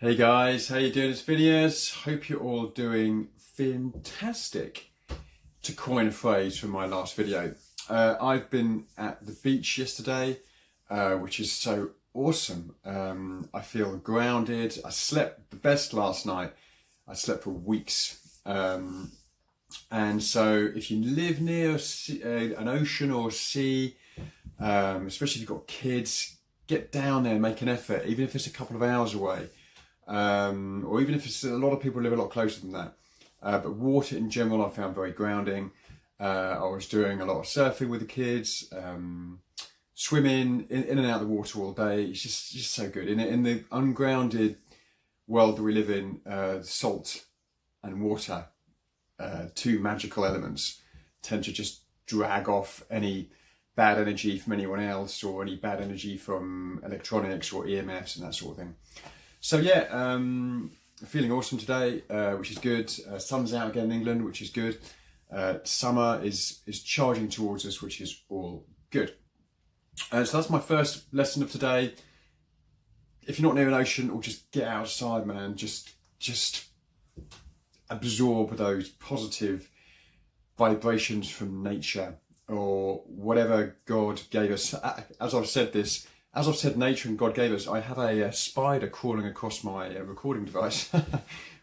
Hey guys, how you doing? It's Phineas. Hope you're all doing fantastic, to coin a phrase from my last video. I've been at the beach yesterday, which is so awesome. I feel grounded. I slept the best last night. I slept for weeks. And so if you live near an ocean or a sea, especially if you've got kids, get down there, make an effort, even if it's a couple of hours away. Or even if it's a lot of people live a lot closer than that. But water in general I found very grounding. I was doing a lot of surfing with the kids, swimming in and out of the water all day. It's just so good. In the ungrounded world that we live in, salt and water, two magical elements, tend to just drag off any bad energy from anyone else or any bad energy from electronics or EMFs and that sort of thing. So yeah, feeling awesome today, which is good. Sun's out again in England, which is good. Summer is charging towards us, which is all good. So that's my first lesson of today. If you're not near an ocean, or just get outside, man. Just absorb those positive vibrations from nature or whatever God gave us. As I've said nature and God gave us, I have a spider crawling across my recording device,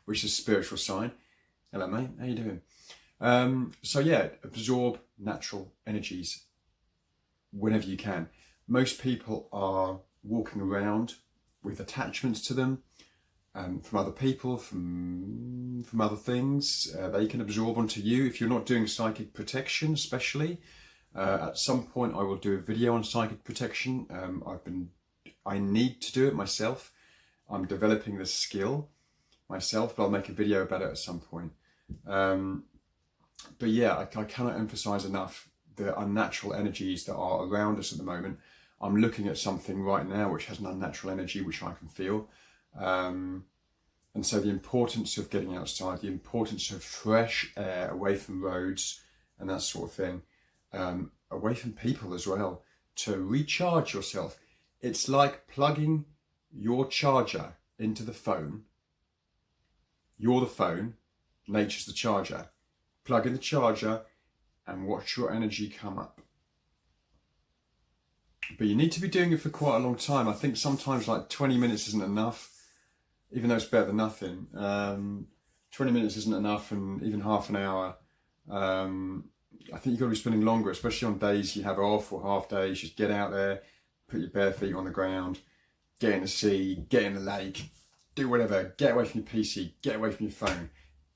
which is a spiritual sign. Hello mate, how you doing? So yeah, absorb natural energies whenever you can. Most people are walking around with attachments to them, from other people, from other things. They can absorb onto you if you're not doing psychic protection, especially. At some point I will do a video on psychic protection. I need to do it myself. I'm developing the skill myself, but I'll make a video about it at some point. But yeah, I cannot emphasize enough the unnatural energies that are around us at the moment. I'm looking at something right now which has an unnatural energy which I can feel. And so the importance of getting outside, the importance of fresh air away from roads and that sort of thing, away from people as well, to recharge yourself. It's like plugging your charger into the phone. You're the phone, nature's the charger. Plug in the charger and watch your energy come up. But you need to be doing it for quite a long time. I think sometimes like 20 minutes isn't enough, even though it's better than nothing. 20 minutes isn't enough, and even half an hour. I think you've got to be spending longer, especially on days you have off or half days. Just get out there, put your bare feet on the ground, get in the sea, get in the lake, do whatever. Get away from your PC, get away from your phone,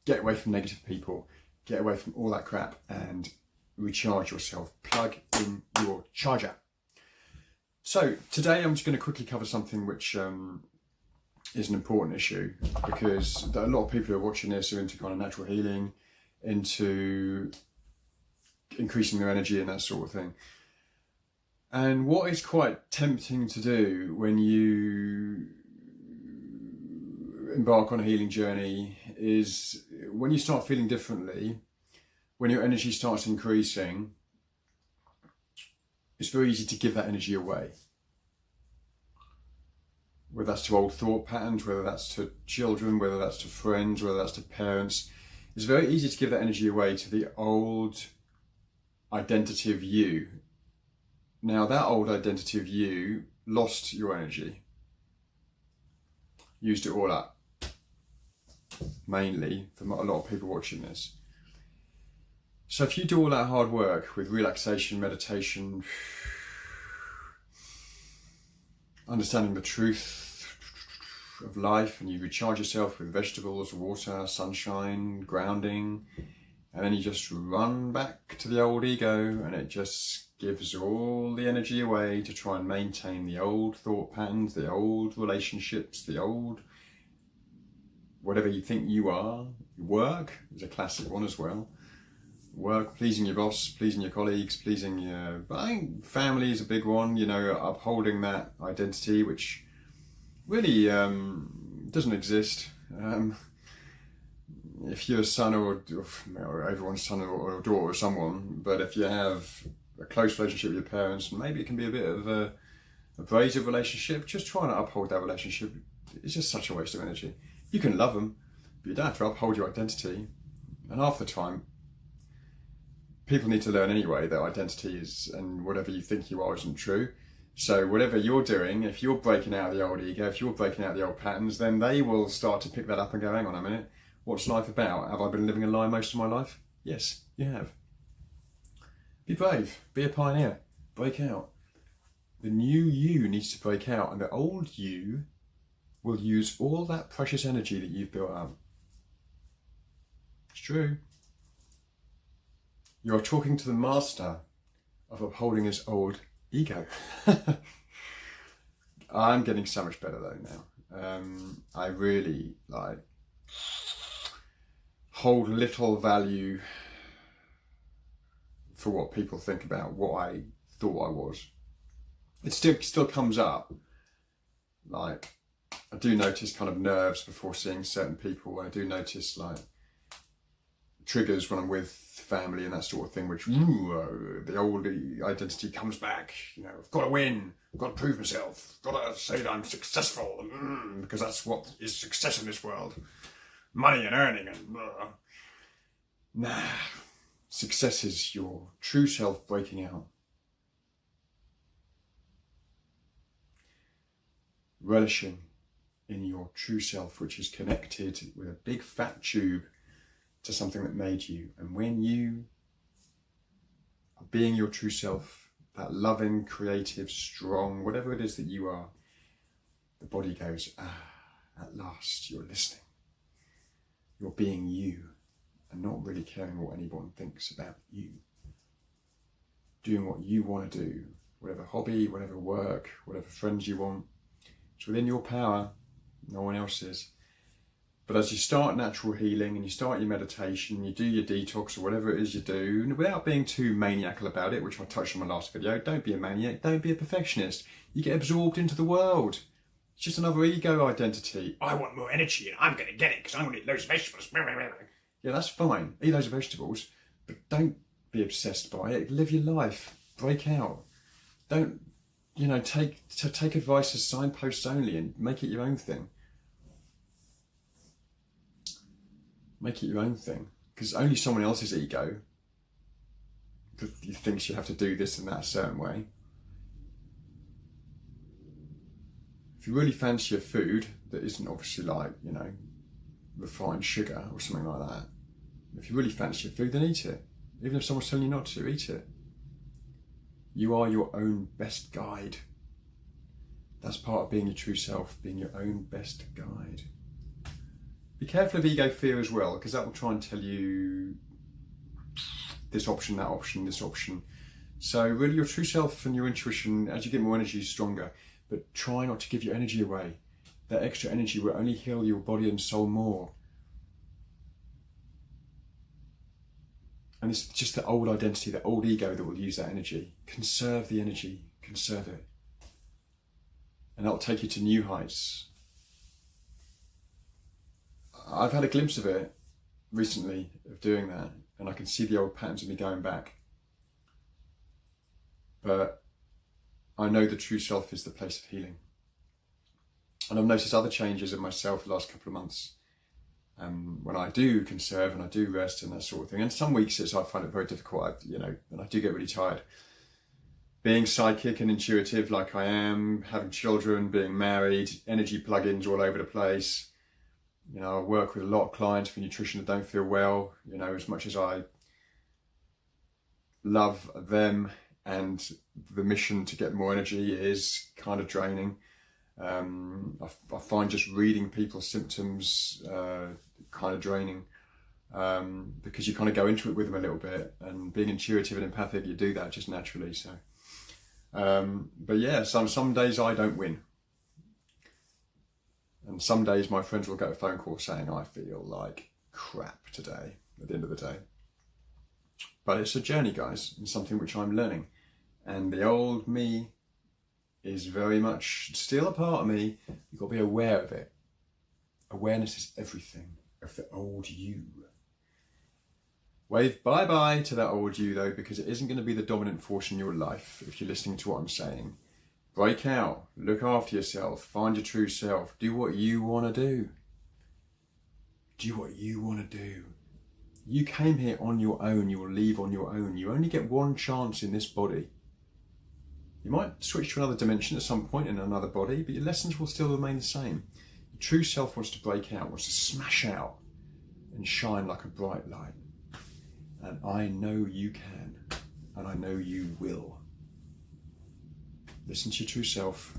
get away from negative people, get away from all that crap and recharge yourself. Plug in your charger. So today I'm just going to quickly cover something which is an important issue, because a lot of people who are watching this are into kind of natural healing, into increasing their energy and that sort of thing. And what is quite tempting to do when you embark on a healing journey is, when you start feeling differently, when your energy starts increasing, it's very easy to give that energy away. Whether that's to old thought patterns, whether that's to children, whether that's to friends, whether that's to parents. It's very easy to give that energy away to the old identity of you. Now that old identity of you lost your energy, used it all up, mainly for a lot of people watching this. So if you do all that hard work with relaxation, meditation, understanding the truth of life, and you recharge yourself with vegetables, water, sunshine, grounding, and then you just run back to the old ego, and it just gives all the energy away to try and maintain the old thought patterns, the old relationships, the old whatever you think you are. Work is a classic one as well. Work, pleasing your boss, pleasing your colleagues, pleasing your... I think family is a big one, you know, upholding that identity, which really doesn't exist. If you're a son or everyone's son or daughter of someone, but if you have a close relationship with your parents, maybe it can be a bit of a abrasive relationship, just try to uphold that relationship. It's just such a waste of energy. You can love them, but you don't have to uphold your identity. And half the time, people need to learn anyway that identity is, and whatever you think you are isn't true. So whatever you're doing, if you're breaking out of the old ego, if you're breaking out of the old patterns, then they will start to pick that up and go, hang on a minute, what's life about? Have I been living a lie most of my life? Yes, you have. Be brave, be a pioneer, break out. The new you needs to break out, and the old you will use all that precious energy that you've built up. It's true. You're talking to the master of upholding his old ego. I'm getting so much better though now. I really hold little value for what people think about what I thought I was. It still comes up. I do notice kind of nerves before seeing certain people. I do notice triggers when I'm with family and that sort of thing, which the old identity comes back. I've got to win, I've got to prove myself, I've got to say that I'm successful, because that's what is success in this world. Money and earning and Nah, success is your true self breaking out. Relishing in your true self, which is connected with a big fat tube to something that made you. And when you are being your true self, that loving, creative, strong, whatever it is that you are, the body goes, at last you're listening. You're being you and not really caring what anyone thinks about you. Doing what you want to do, whatever hobby, whatever work, whatever friends you want. It's within your power, no one else's. But as you start natural healing and you start your meditation, you do your detox or whatever it is you do, without being too maniacal about it, which I touched on my last video, don't be a maniac, don't be a perfectionist. You get absorbed into the world. It's just another ego identity. I want more energy and I'm going to get it because I'm going to eat loads of vegetables. Yeah, that's fine. Eat loads of vegetables, but don't be obsessed by it. Live your life. Break out. Don't, take advice as signposts only and make it your own thing. Make it your own thing, because only someone else's ego thinks you have to do this and that a certain way. If you really fancy a food that isn't obviously refined sugar or something like that, if you really fancy your food, then eat it. Even if someone's telling you not to, eat it. You are your own best guide. That's part of being your true self, being your own best guide. Be careful of ego fear as well, because that will try and tell you this option, that option, this option. So really your true self and your intuition, as you get more energy, is stronger. But try not to give your energy away. That extra energy will only heal your body and soul more. And it's just the old identity, the old ego that will use that energy. Conserve the energy, conserve it. And that will take you to new heights. I've had a glimpse of it recently, of doing that, and I can see the old patterns of me going back. But I know the true self is the place of healing. And I've noticed other changes in myself the last couple of months. When I do conserve and I do rest and that sort of thing. And some weeks I find it very difficult, and I do get really tired. Being psychic and intuitive like I am, having children, being married, energy plugins all over the place. I work with a lot of clients for nutrition that don't feel well. As much as I love them and the mission to get more energy is kind of draining. I find just reading people's symptoms kind of draining, because you kind of go into it with them a little bit, and being intuitive and empathic, you do that just naturally. So, but yeah, some days I don't win. And some days my friends will get a phone call saying, I feel like crap today, at the end of the day. But it's a journey, guys, and something which I'm learning. And the old me is very much still a part of me. You've got to be aware of it. Awareness is everything, of the old you. Wave bye-bye to that old you, though, because it isn't going to be the dominant force in your life if you're listening to what I'm saying. break out, look after yourself, find your true self, do what you want to do. Do what you want to do. You came here on your own, you will leave on your own. You only get one chance in this body. You might switch to another dimension at some point in another body, but your lessons will still remain the same. Your true self wants to break out, wants to smash out and shine like a bright light. And I know you can, and I know you will. Listen to your true self.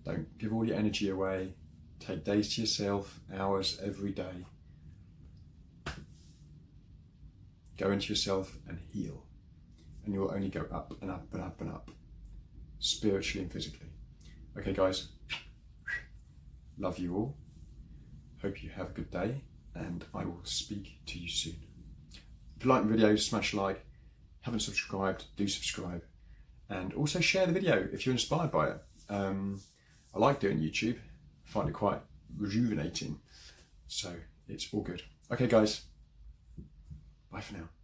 Don't give all your energy away. Take days to yourself, hours every day. Go into yourself and heal. And you will only go up and up and up and up, spiritually and physically. Okay, guys. Love you all. Hope you have a good day, and I will speak to you soon. If you like the video, smash a like. Haven't subscribed, do subscribe. And also share the video if you're inspired by it. I like doing YouTube. I find it quite rejuvenating. So it's all good. Okay, guys. Bye for now.